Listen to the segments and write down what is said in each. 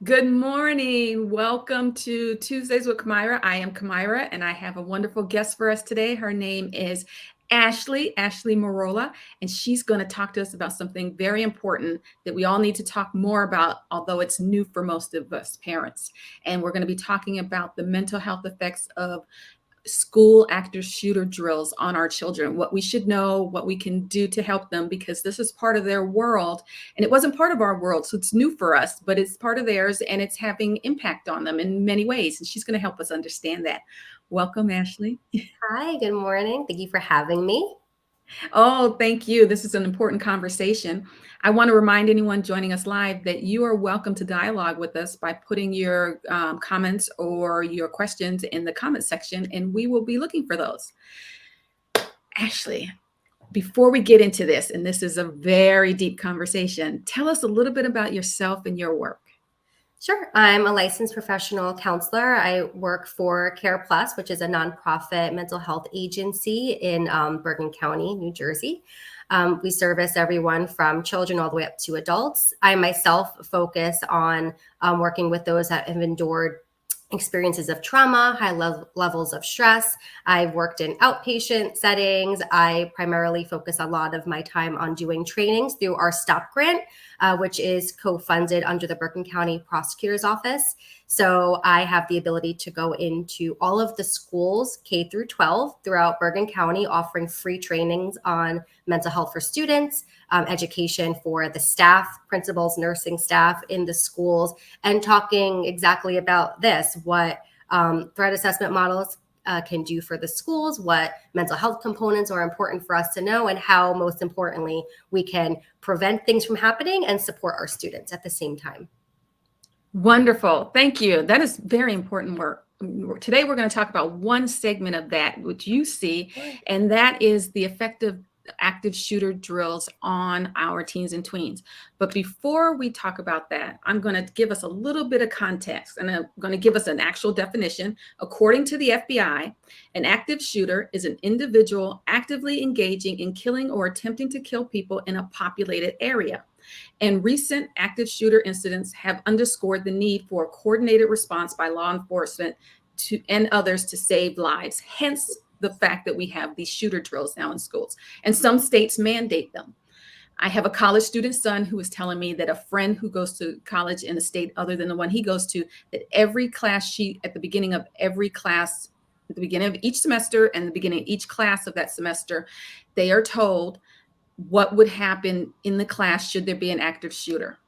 Good morning. Welcome to Tuesdays with Kamyra. I am Kamyra, and I have a wonderful guest for us today. Her name is Ashley Morolla, and she's going to talk to us about something very important that we all need to talk more about, although it's new for most of us parents. And we're going to be talking about the mental health effects of school active shooter drills on our children, what we should know, what we can do to help them, because this is part of their world. And it wasn't part of our world, so it's new for us, but it's part of theirs and it's having impact on them in many ways. And she's going to help us understand that. Welcome, Ashley. Hi, good morning. Thank you for having me. Oh, thank you. This is an important conversation. I want to remind anyone joining us live that you are welcome to dialogue with us by putting your comments or your questions in the comment section, and we will be looking for those. Ashley, before we get into this, and this is a very deep conversation, tell us a little bit about yourself and your work. Sure. I'm a licensed professional counselor. I work for CarePlus, which is a nonprofit mental health agency in Bergen County, New Jersey. We service everyone from children all the way up to adults. I myself focus on working with those that have endured experiences of trauma, high levels of stress. I've worked in outpatient settings. I primarily focus a lot of my time on doing trainings through our STOP grant, which is co-funded under the Bergen County Prosecutor's Office. So I have the ability to go into all of the schools, K through 12, throughout Bergen County, offering free trainings on mental health for students, education for the staff, principals, nursing staff in the schools, and talking exactly about this, what threat assessment models can do for the schools, what mental health components are important for us to know, and how, most importantly, we can prevent things from happening and support our students at the same time. Wonderful. Thank you. That is very important work. Today, we're going to talk about one segment of that, which you see, and that is the effect of active shooter drills on our teens and tweens. But before we talk about that, I'm going to give us a little bit of context, and I'm going to give us an actual definition. According to the FBI, an active shooter is an individual actively engaging in killing or attempting to kill people in a populated area. And recent active shooter incidents have underscored the need for a coordinated response by law enforcement and others to save lives. Hence the fact that we have these shooter drills now in schools, and some states mandate them. I have a college student son who was telling me that a friend who goes to college in a state other than the one he goes to, that every class sheet at the beginning of every class, at the beginning of each semester and the beginning of each class of that semester, they are told what would happen in the class should there be an active shooter,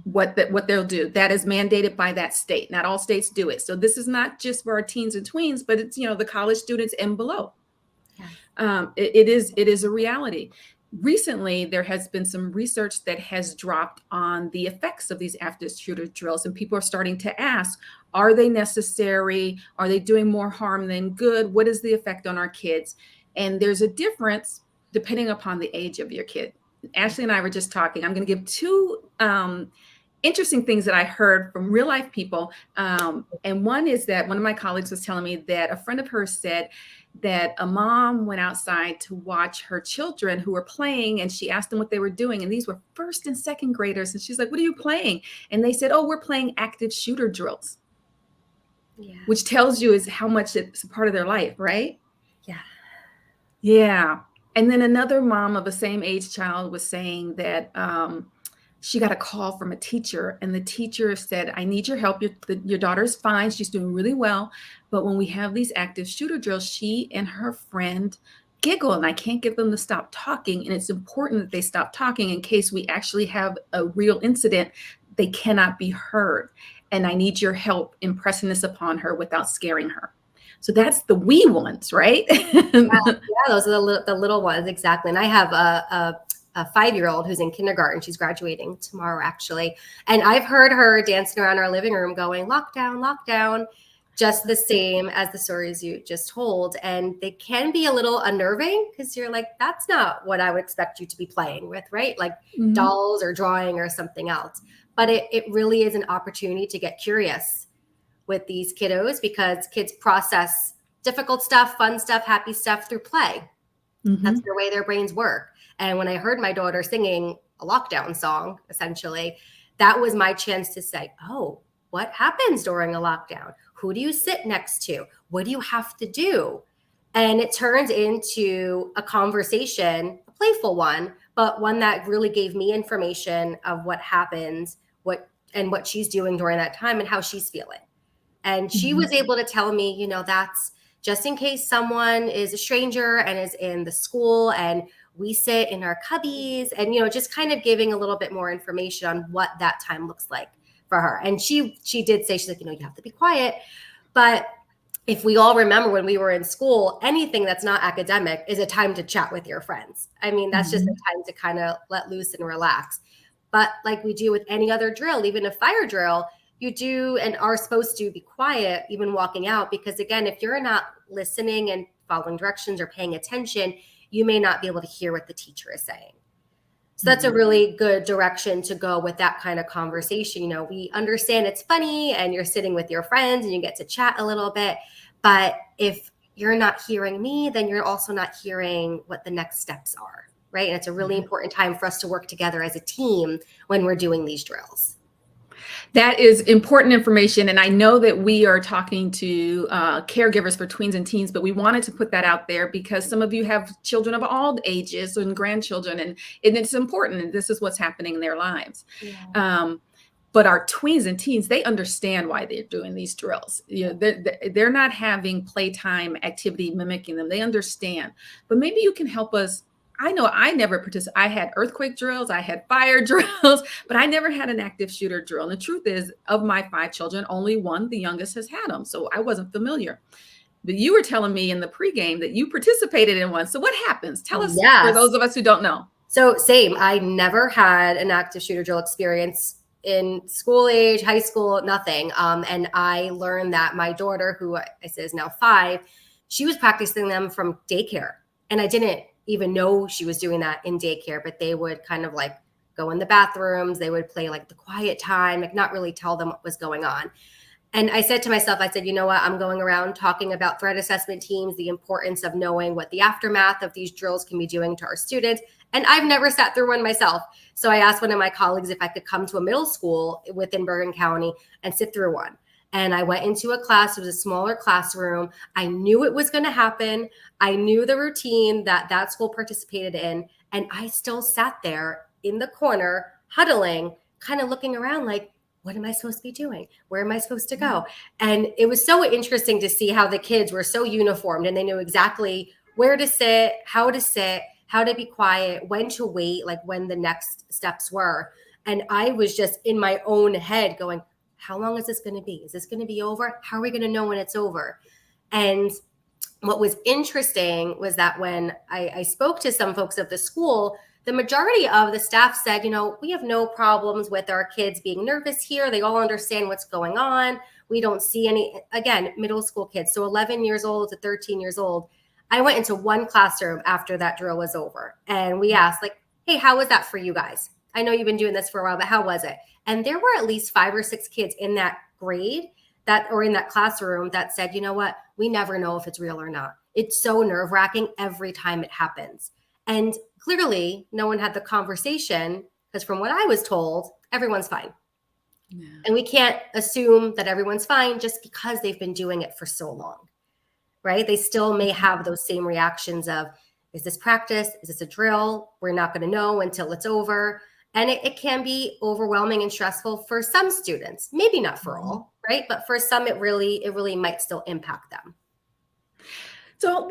what they'll do. That is mandated by that state. Not all states do it. So this is not just for our teens and tweens, but it's, the college students and below. Yeah. It is a reality. Recently, there has been some research that has dropped on the effects of these active shooter drills, and people are starting to ask, are they necessary? Are they doing more harm than good? What is the effect on our kids? And there's a difference depending upon the age of your kid. Ashley and I were just talking. I'm going to give two interesting things that I heard from real life people. And one is that one of my colleagues was telling me that a friend of hers said that a mom went outside to watch her children who were playing, and she asked them what they were doing. And these were first and second graders. And she's like, "What are you playing?" And they said, "Oh, we're playing active shooter drills." Yeah. Which tells you is how much it's a part of their life, right? Yeah. Yeah. And then another mom of the same age child was saying that she got a call from a teacher, and the teacher said, "I need your help. Your daughter's fine. She's doing really well. But when we have these active shooter drills, she and her friend giggle, and I can't get them to stop talking. And it's important that they stop talking in case we actually have a real incident. They cannot be heard. And I need your help impressing this upon her without scaring her." So that's the wee ones, right? Yeah, those are the little ones, exactly. And I have a 5-year-old who's in kindergarten. She's graduating tomorrow, actually. And I've heard her dancing around our living room going, "Lockdown, lockdown," just the same as the stories you just told. And they can be a little unnerving because you're like, that's not what I would expect you to be playing with, right? Like dolls or drawing or something else. But it really is an opportunity to get curious with these kiddos, because kids process difficult stuff, fun stuff, happy stuff through play. That's the way their brains work. And when I heard my daughter singing a lockdown song, essentially, that was my chance to say, oh, what happens during a lockdown? Who do you sit next to? What do you have to do? And it turned into a conversation, a playful one, but one that really gave me information of what happens, what she's doing during that time and how she's feeling. And she was able to tell me, that's just in case someone is a stranger and is in the school, and we sit in our cubbies, and, just kind of giving a little bit more information on what that time looks like for her. And she did say, she's like, you have to be quiet. But if we all remember when we were in school, anything that's not academic is a time to chat with your friends. I mean, that's just a time to kind of let loose and relax. But like we do with any other drill, even a fire drill, you do and are supposed to be quiet, even walking out, because again, if you're not listening and following directions or paying attention, you may not be able to hear what the teacher is saying. So that's a really good direction to go with that kind of conversation. We understand it's funny and you're sitting with your friends and you get to chat a little bit, but if you're not hearing me, then you're also not hearing what the next steps are, right? And it's a really important time for us to work together as a team when we're doing these drills. That is important information. And I know that we are talking to caregivers for tweens and teens, but we wanted to put that out there because some of you have children of all ages and grandchildren, and it's important. And this is what's happening in their lives. Yeah. But our tweens and teens, they understand why they're doing these drills. They're not having playtime activity mimicking them. They understand. But maybe you can help us. I know I never participated. I had earthquake drills, I had fire drills, but I never had an active shooter drill. And the truth is, of my 5 children, only one, the youngest, has had them. So I wasn't familiar. But you were telling me in the pregame that you participated in one. So what happens? Tell us, for those of us who don't know. So same, I never had an active shooter drill experience in school age, high school, nothing. And I learned that my daughter, who I say is now 5, she was practicing them from daycare. And I didn't even know she was doing that in daycare, but they would kind of like go in the bathrooms. They would play like the quiet time, like not really tell them what was going on. And I said to myself, I said, you know what? I'm going around talking about threat assessment teams, the importance of knowing what the aftermath of these drills can be doing to our students. And I've never sat through one myself. So I asked one of my colleagues if I could come to a middle school within Bergen County and sit through one. And I went into a class. It was a smaller classroom. I knew it was going to happen. I knew the routine that school participated in. And I still sat there in the corner, huddling, kind of looking around like, what am I supposed to be doing? Where am I supposed to go? And it was so interesting to see how the kids were so uniformed and they knew exactly where to sit, how to be quiet, when to wait, like when the next steps were. And I was just in my own head going, how long is this going to be? Is this going to be over? How are we going to know when it's over? And what was interesting was that when I spoke to some folks of the school, the majority of the staff said, we have no problems with our kids being nervous here. They all understand what's going on. We don't see any, again, middle school kids. So 11 years old to 13 years old. I went into one classroom after that drill was over. And we asked like, hey, how was that for you guys? I know you've been doing this for a while, but how was it? And there were at least 5 or 6 kids in that grade or in that classroom that said, you know what? We never know if it's real or not. It's so nerve-wracking every time it happens. And clearly no one had the conversation because from what I was told, everyone's fine. Yeah. And we can't assume that everyone's fine just because they've been doing it for so long, right? They still may have those same reactions of, is this practice? Is this a drill? We're not going to know until it's over. And it can be overwhelming and stressful for some students, maybe not for all, right? But for some, it really might still impact them. So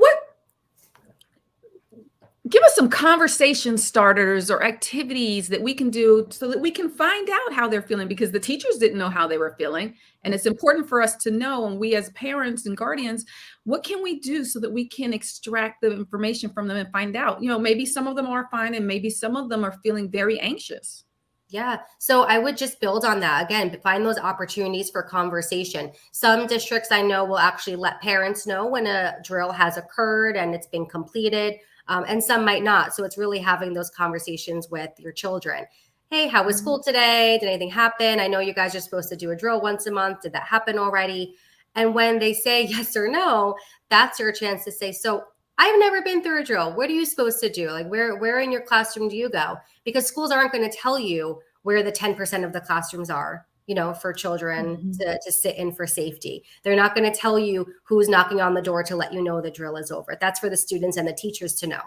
give us some conversation starters or activities that we can do so that we can find out how they're feeling, because the teachers didn't know how they were feeling. And it's important for us to know, and we as parents and guardians, what can we do so that we can extract the information from them and find out, maybe some of them are fine and maybe some of them are feeling very anxious. Yeah. So I would just build on that. Again, find those opportunities for conversation. Some districts I know will actually let parents know when a drill has occurred and it's been completed. And some might not. So it's really having those conversations with your children. Hey, how was school today? Did anything happen? I know you guys are supposed to do a drill once a month. Did that happen already? And when they say yes or no, that's your chance to say, so I've never been through a drill. What are you supposed to do? Like where in your classroom do you go? Because schools aren't going to tell you where the 10% of the classrooms are, for children to sit in for safety. They're not going to tell you who's knocking on the door to let you know the drill is over. That's for the students and the teachers to know,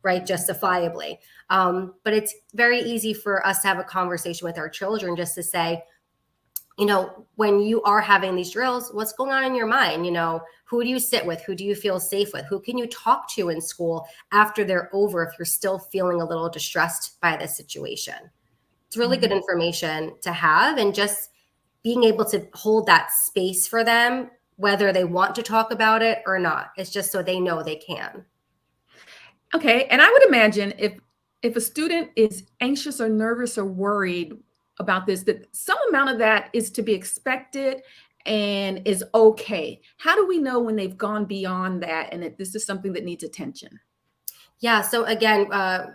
right? Justifiably. But it's very easy for us to have a conversation with our children just to say, when you are having these drills, what's going on in your mind? Who do you sit with? Who do you feel safe with? Who can you talk to in school after they're over if you're still feeling a little distressed by this situation? It's really good information to have, and just being able to hold that space for them, whether they want to talk about it or not. It's just so they know they can. Okay. And I would imagine if a student is anxious or nervous or worried about this, that some amount of that is to be expected and is okay. How do we know when they've gone beyond that and that this is something that needs attention? Yeah. So again,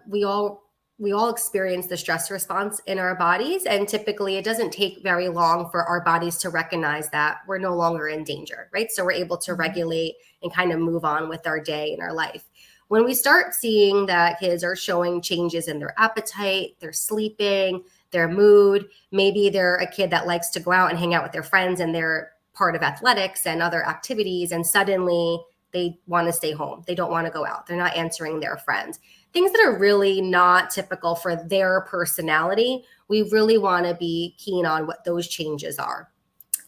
we all experience the stress response in our bodies, and typically it doesn't take very long for our bodies to recognize that we're no longer in danger, right? So we're able to regulate and kind of move on with our day and our life. When we start seeing that kids are showing changes in their appetite, their sleeping, their mood, maybe they're a kid that likes to go out and hang out with their friends and they're part of athletics and other activities, and suddenly they want to stay home. They don't want to go out. They're not answering their friends. Things that are really not typical for their personality, we really want to be keen on what those changes are.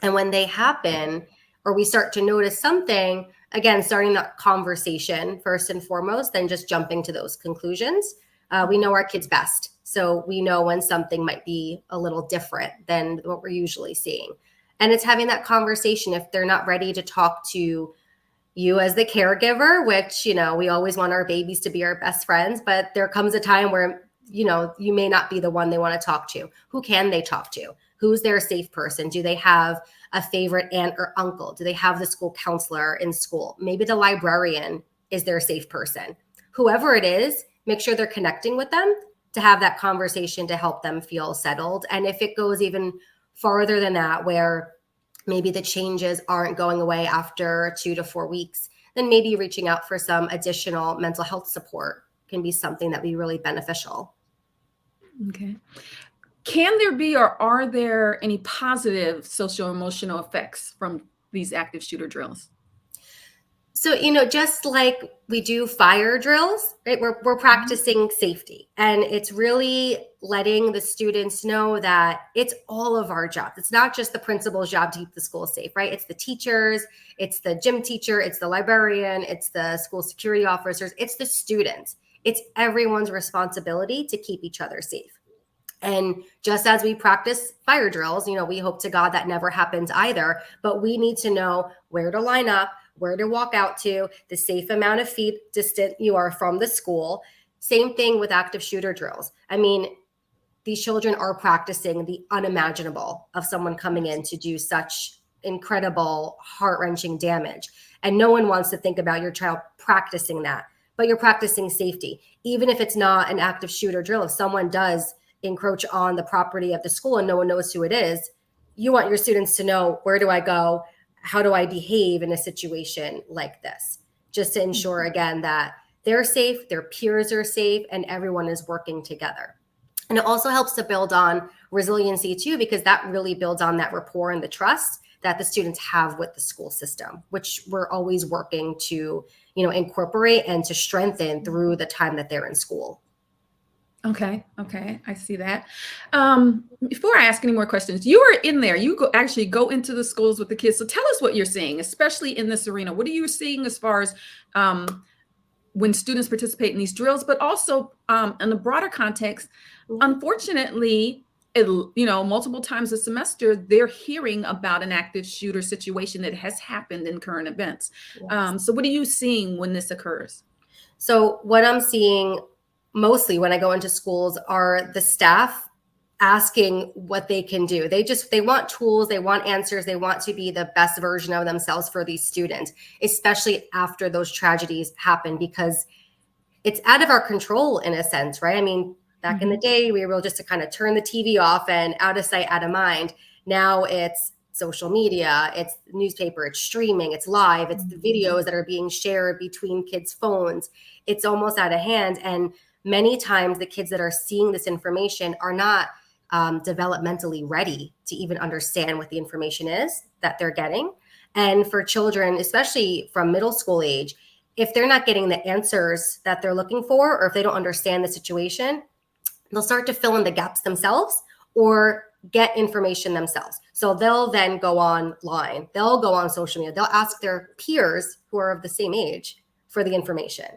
And when they happen, or we start to notice something, again, starting that conversation first and foremost, then just jumping to those conclusions. We know our kids best. So we know when something might be a little different than what we're usually seeing. And it's having that conversation if they're not ready to talk to you as the caregiver, which, we always want our babies to be our best friends, but there comes a time where, you may not be the one they want to talk to. Who can they talk to? Who's their safe person? Do they have a favorite aunt or uncle? Do they have the school counselor in school? Maybe the librarian is their safe person. Whoever it is, make sure they're connecting with them to have that conversation to help them feel settled. And if it goes even farther than that, where maybe the changes aren't going away after 2 to 4 weeks, then maybe reaching out for some additional mental health support can be something that would be really beneficial. Okay. Can there be, or are there any positive social emotional effects from these active shooter drills? So, just like we do fire drills, right? We're practicing safety, and it's really letting the students know that it's all of our jobs. It's not just the principal's job to keep the school safe, right? It's the teachers, it's the gym teacher, it's the librarian, it's the school security officers, it's the students. It's everyone's responsibility to keep each other safe. And just as we practice fire drills, we hope to God that never happens either, but we need to know where to line up, where to walk out to, the safe amount of feet distant you are from the school. Same thing with active shooter drills. I mean, these children are practicing the unimaginable of someone coming in to do such incredible, heart-wrenching damage. And no one wants to think about your child practicing that, but you're practicing safety. Even if it's not an active shooter drill, if someone does encroach on the property of the school and no one knows who it is, you want your students to know, where do I go? How do I behave in a situation like this? Just to ensure, again, that they're safe, their peers are safe, and everyone is working together. And it also helps to build on resiliency too, because that really builds on that rapport and the trust that the students have with the school system, which we're always working to, incorporate and to strengthen through the time that they're in school. Okay. I see that. Before I ask any more questions, you are in there. You actually go into the schools with the kids. So tell us what you're seeing, especially in this arena. What are you seeing as far as when students participate in these drills, but also in the broader context? Unfortunately, multiple times a semester, they're hearing about an active shooter situation that has happened in current events. Yes. So what are you seeing when this occurs? So what I'm seeing mostly when I go into schools are the staff asking what they can do. They want tools, they want answers, they want to be the best version of themselves for these students, especially after those tragedies happen, because it's out of our control in a sense, right? I mean, back in the day, we were able just to kind of turn the TV off and out of sight, out of mind. Now it's social media, it's newspaper, it's streaming, it's live, it's the videos that are being shared between kids' phones. It's almost out of hand. And many times the kids that are seeing this information are not developmentally ready to even understand what the information is that they're getting. And for children, especially from middle school age, if they're not getting the answers that they're looking for, or if they don't understand the situation, they'll start to fill in the gaps themselves or get information themselves. So they'll then go online, they'll go on social media, they'll ask their peers who are of the same age for the information.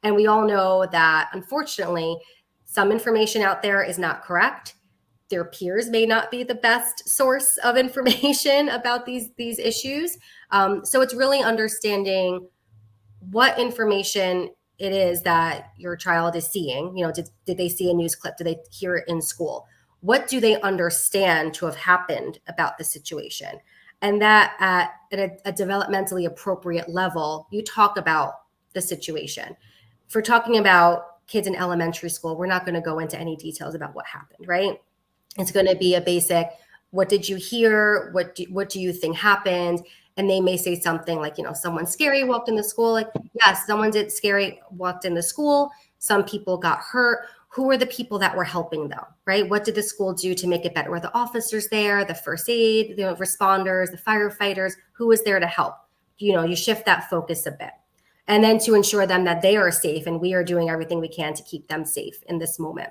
And we all know that, unfortunately, some information out there is not correct. Their peers may not be the best source of information about these issues. So it's really understanding what information it is that your child is seeing. You know, did they see a news clip? Did they hear it in school? What do they understand to have happened about the situation? And that at a developmentally appropriate level, you talk about the situation. If we're talking about kids in elementary school, we're not going to go into any details about what happened, right? It's going to be a basic, what did you hear? What do you think happened? And they may say something like, you know, someone scary walked in the school. Like, yes, someone did scary walked in the school. Some people got hurt. Who were the people that were helping though, right? What did the school do to make it better? Were the officers there, the first aid, the responders, the firefighters? Who was there to help? You know, you shift that focus a bit. And then to ensure them that they are safe, and we are doing everything we can to keep them safe in this moment.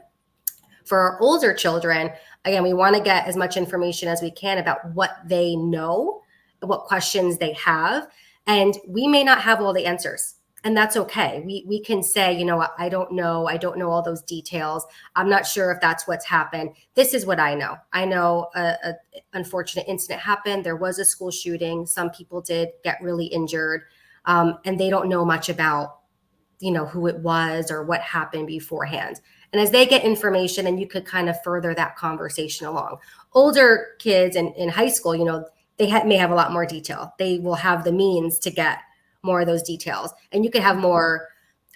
For our older children, again, we want to get as much information as we can about what they know, what questions they have, and we may not have all the answers, and that's okay. We can say, you know what, I don't know all those details. I'm not sure if that's what's happened. This is what I know. I know a unfortunate incident happened. There was a school shooting. Some people did get really injured, and they don't know much about, you know, who it was or what happened beforehand. And as they get information, and you could kind of further that conversation along. Older kids in high school, you know, they may have a lot more detail. They will have the means to get more of those details. And you could have more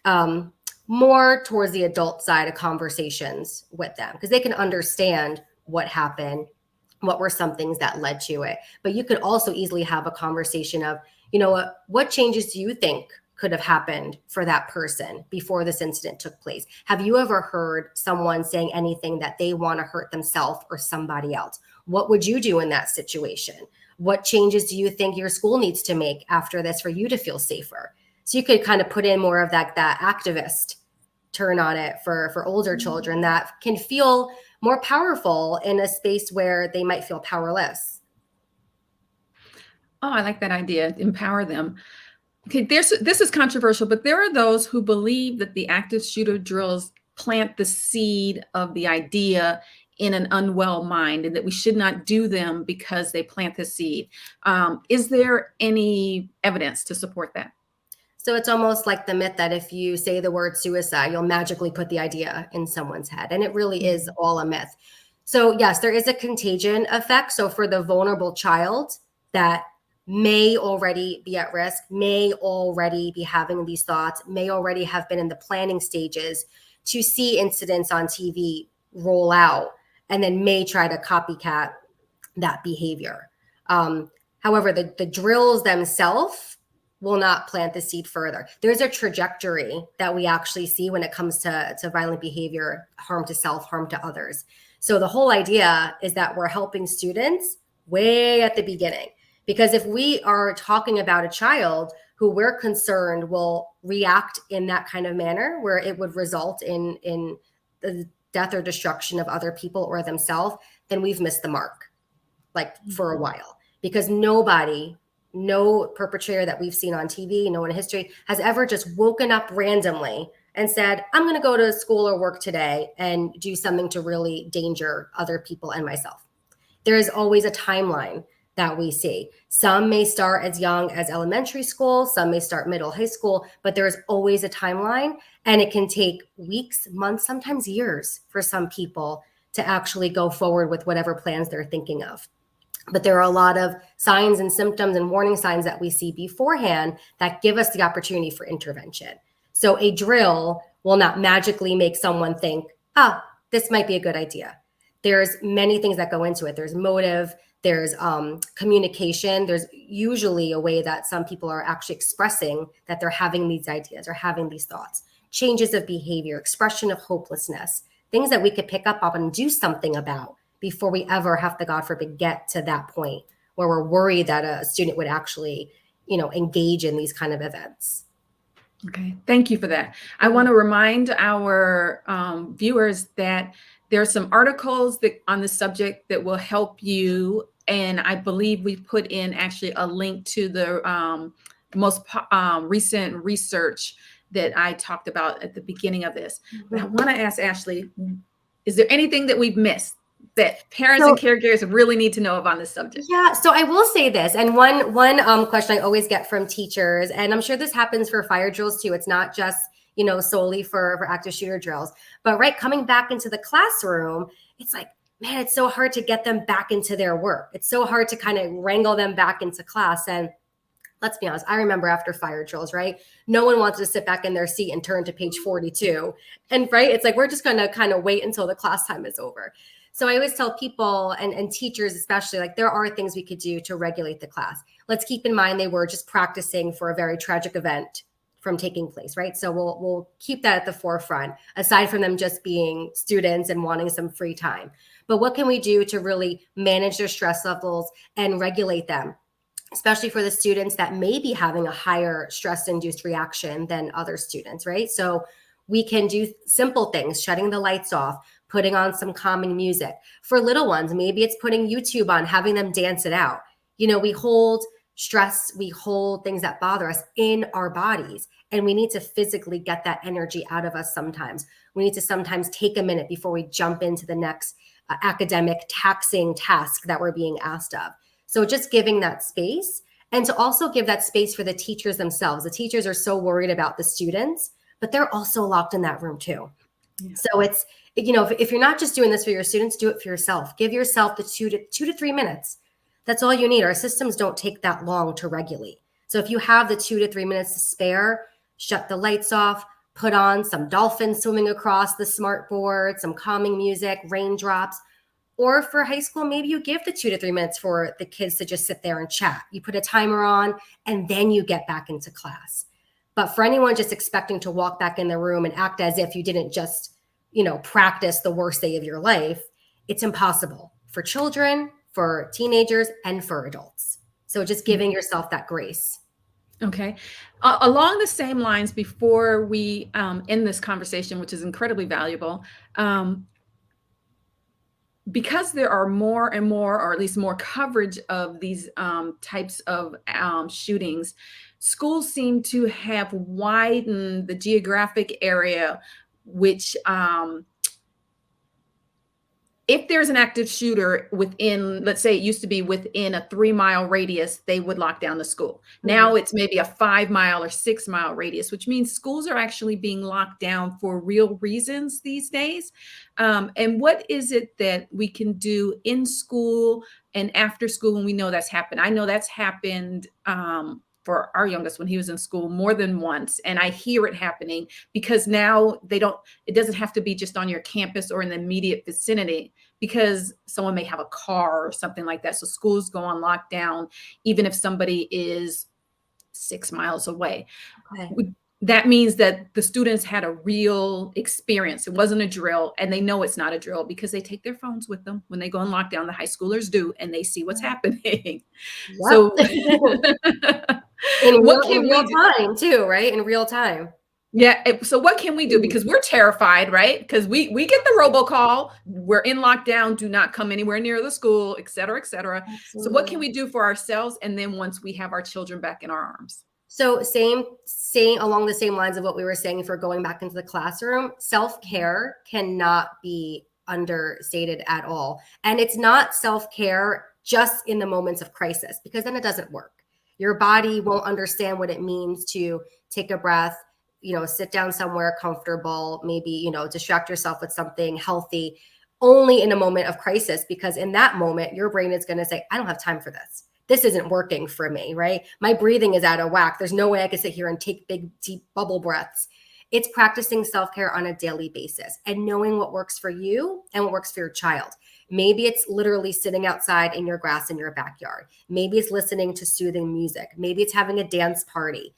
towards the adult side of conversations with them, because they can understand what happened, what were some things that led to it. But you could also easily have a conversation of, you know, what changes do you think could have happened for that person before this incident took place? Have you ever heard someone saying anything that they want to hurt themselves or somebody else? What would you do in that situation? What changes do you think your school needs to make after this for you to feel safer? So you could kind of put in more of that activist turn on it for older children that can feel more powerful in a space where they might feel powerless. Oh, I like that idea. Empower them. Okay, this is controversial, but there are those who believe that the active shooter drills plant the seed of the idea in an unwell mind, and that we should not do them because they plant the seed. Is there any evidence to support that? So it's almost like the myth that if you say the word suicide, you'll magically put the idea in someone's head. And it really is all a myth. So yes, there is a contagion effect. So for the vulnerable child that may already be at risk, may already be having these thoughts, may already have been in the planning stages, to see incidents on TV roll out, and then may try to copycat that behavior. However, the drills themselves will not plant the seed further. There's a trajectory that we actually see when it comes to violent behavior, harm to self, harm to others. So the whole idea is that we're helping students way at the beginning. Because if we are talking about a child who we're concerned will react in that kind of manner, where it would result in the death or destruction of other people or themselves, then we've missed the mark, like for a while. Because no perpetrator that we've seen on TV, no one in history, has ever just woken up randomly and said, I'm going to go to school or work today and do something to really danger other people and myself. There is always a timeline that we see. Some may start as young as elementary school, some may start middle, high school, but there's always a timeline, and it can take weeks, months, sometimes years for some people to actually go forward with whatever plans they're thinking of. But there are a lot of signs and symptoms and warning signs that we see beforehand that give us the opportunity for intervention. So a drill will not magically make someone think, this might be a good idea. There's many things that go into it. There's motive, there's communication. There's usually a way that some people are actually expressing that they're having these ideas or having these thoughts. Changes of behavior, expression of hopelessness, things that we could pick up on and do something about before we ever have to, God forbid, get to that point where we're worried that a student would actually, engage in these kind of events. Okay, thank you for that. I want to remind our viewers that there's some articles that on the subject that will help you. And I believe we put in actually a link to the most recent research that I talked about at the beginning of this. But I want to ask Ashley, is there anything that we've missed that parents and caregivers really need to know of on this subject? Yeah, so I will say this, and one question I always get from teachers, and I'm sure this happens for fire drills too. It's not just solely for active shooter drills, but right, coming back into the classroom, it's like, man, it's so hard to get them back into their work. It's so hard to kind of wrangle them back into class. And let's be honest, I remember after fire drills, right? No one wanted to sit back in their seat and turn to page 42. And right, it's like, we're just going to kind of wait until the class time is over. So I always tell people and teachers, especially, like, there are things we could do to regulate the class. Let's keep in mind they were just practicing for a very tragic event from taking place, right? So we'll keep that at the forefront, aside from them just being students and wanting some free time. But what can we do to really manage their stress levels and regulate them, especially for the students that may be having a higher stress-induced reaction than other students, right? So we can do simple things, shutting the lights off, putting on some calming music. For little ones, maybe it's putting YouTube on, having them dance it out. We hold stress, we hold things that bother us in our bodies, and we need to physically get that energy out of us sometimes. We need to sometimes take a minute before we jump into the next academic taxing task that we're being asked of. So just giving that space, and to also give that space for the teachers themselves. The teachers are so worried about the students, but they're also locked in that room too. Yeah. So it's, if you're not just doing this for your students, do it for yourself. Give yourself the 2 to 3 minutes. That's all you need. Our systems don't take that long to regulate. So if you have the 2 to 3 minutes to spare, shut the lights off, put on some dolphins swimming across the smart board, some calming music, raindrops. Or for high school, maybe you give the 2 to 3 minutes for the kids to just sit there and chat. You put a timer on, and then you get back into class. But for anyone just expecting to walk back in the room and act as if you didn't just, practice the worst day of your life, it's impossible for children, for teenagers, and for adults. So just giving yourself that grace. Okay. Along the same lines, before we end this conversation, which is incredibly valuable, because there are more and more, or at least more coverage of these types of shootings, schools seem to have widened the geographic area, which if there's an active shooter within, let's say it used to be within a 3-mile radius, they would lock down the school. Now it's maybe a 5-mile or 6-mile radius, which means schools are actually being locked down for real reasons these days. And what is it that we can do in school and after school when we know that's happened? I know that's happened for our youngest when he was in school more than once. And I hear it happening because now it doesn't have to be just on your campus or in the immediate vicinity, because someone may have a car or something like that. So schools go on lockdown, even if somebody is 6 miles away. Okay. That means that the students had a real experience. It wasn't a drill, and they know it's not a drill because they take their phones with them when they go on lockdown. The high schoolers do, and they see what's happening. Yep. So in real time too, right? In real time. Yeah. So what can we do? Because we're terrified, right? Because we get the robocall. We're in lockdown. Do not come anywhere near the school, et cetera, et cetera. Absolutely. So what can we do for ourselves? And then once we have our children back in our arms? So same along the same lines of what we were saying for going back into the classroom, self-care cannot be understated at all. And it's not self-care just in the moments of crisis, because then it doesn't work. Your body won't understand what it means to take a breath, sit down somewhere comfortable, maybe, distract yourself with something healthy only in a moment of crisis, because in that moment, your brain is going to say, I don't have time for this. This isn't working for me, right? My breathing is out of whack. There's no way I can sit here and take big, deep bubble breaths. It's practicing self-care on a daily basis and knowing what works for you and what works for your child. Maybe it's literally sitting outside in your grass in your backyard. Maybe it's listening to soothing music. Maybe it's having a dance party.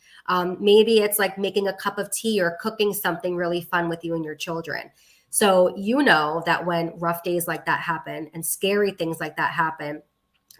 Maybe it's like making a cup of tea or cooking something really fun with you and your children. So you know that when rough days like that happen and scary things like that happen,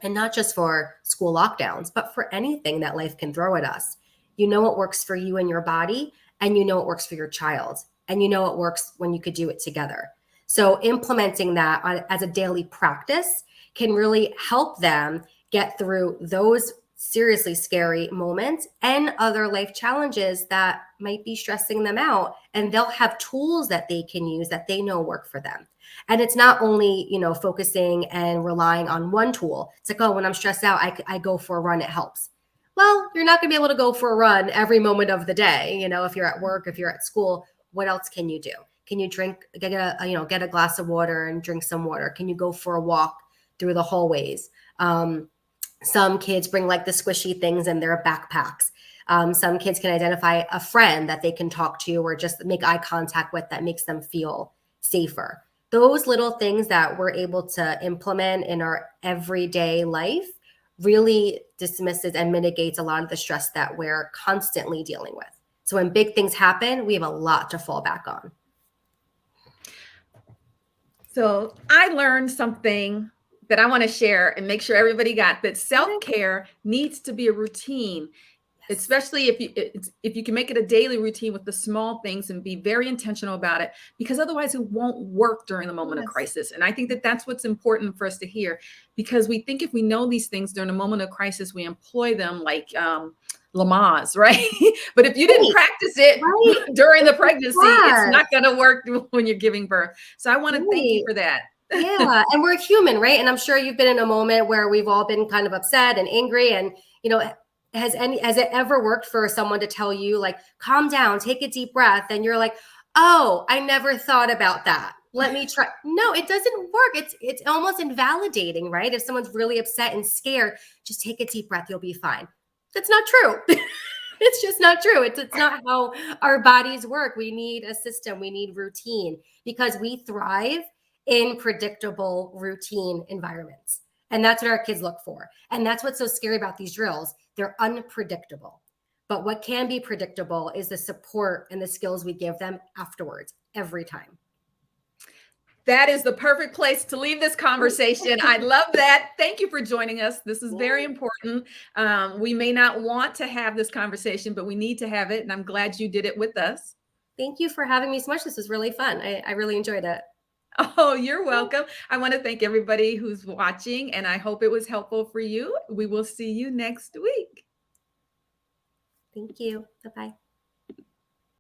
and not just for school lockdowns, but for anything that life can throw at us, you know what works for you and your body, and you know what works for your child, and you know what works when you could do it together. So implementing that as a daily practice can really help them get through those seriously scary moments and other life challenges that might be stressing them out. And they'll have tools that they can use that they know work for them. And it's not only, focusing and relying on one tool. It's like, oh, when I'm stressed out, I go for a run, it helps. Well, you're not going to be able to go for a run every moment of the day. If you're at work, if you're at school, what else can you do? Can you get a glass of water and drink some water? Can you go for a walk through the hallways? Some kids bring like the squishy things in their backpacks. Some kids can identify a friend that they can talk to or just make eye contact with that makes them feel safer. Those little things that we're able to implement in our everyday life really dismisses and mitigates a lot of the stress that we're constantly dealing with. So when big things happen, we have a lot to fall back on. So I learned something that I want to share and make sure everybody got, that self-care needs to be a routine. Yes. Especially if you can make it a daily routine with the small things and be very intentional about it, because otherwise it won't work during the moment of crisis. And I think that that's what's important for us to hear, because we think if we know these things during a moment of crisis, we employ them like Lamaze, right? But if you didn't practice it during the pregnancy, it's not going to work when you're giving birth. So I want to thank you for that. Yeah. And we're human, right? And I'm sure you've been in a moment where we've all been kind of upset and angry. And, has it ever worked for someone to tell you, like, calm down, take a deep breath? And you're like, oh, I never thought about that. Let me try. No, it doesn't work. It's almost invalidating, right? If someone's really upset and scared, just take a deep breath. You'll be fine. That's not true. It's just not true. It's not how our bodies work. We need a system. We need routine, because we thrive in predictable routine environments. And that's what our kids look for. And that's what's so scary about these drills. They're unpredictable. But what can be predictable is the support and the skills we give them afterwards, every time. That is the perfect place to leave this conversation. I love that. Thank you for joining us. This is very important. We may not want to have this conversation, but we need to have it. And I'm glad you did it with us. Thank you for having me so much. This was really fun. I really enjoyed it. Oh, you're welcome. I want to thank everybody who's watching, and I hope it was helpful for you. We will see you next week. Thank you. Bye-bye.